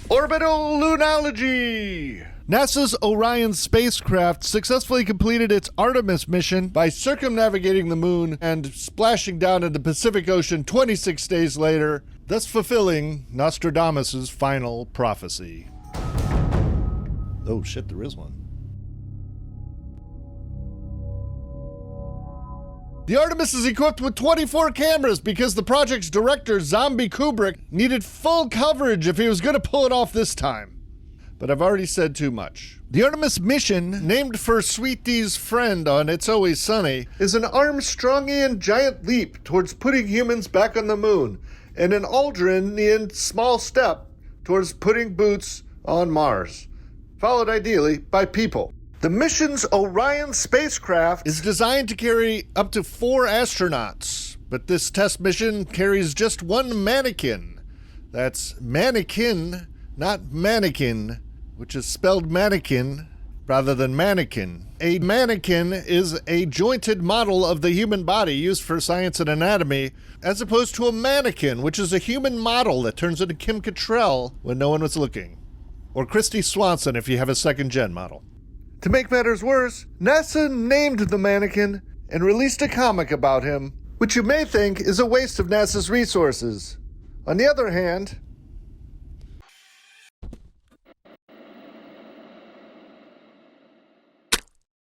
Orbital Lunology! NASA's Orion spacecraft successfully completed its Artemis mission by circumnavigating the moon and splashing down in the Pacific Ocean 26 days later, thus fulfilling Nostradamus' final prophecy. Oh shit, there is one. The Artemis is equipped with 24 cameras because the project's director, Zombie Kubrick, needed full coverage if he was going to pull it off this time. But I've already said too much. The Artemis mission, named for Sweetie's friend on It's Always Sunny, is an Armstrongian giant leap towards putting humans back on the moon, and an Aldrinian small step towards putting boots on Mars, followed ideally by people. The mission's Orion spacecraft is designed to carry up to 4 astronauts, but this test mission carries just one mannequin. That's mannequin, not mannequin, which is spelled mannequin rather than mannequin. A mannequin is a jointed model of the human body used for science and anatomy, as opposed to a mannequin, which is a human model that turns into Kim Cattrall when no one was looking. Or Christy Swanson if you have a second-gen model. To make matters worse, NASA named the mannequin and released a comic about him, which you may think is a waste of NASA's resources. On the other hand,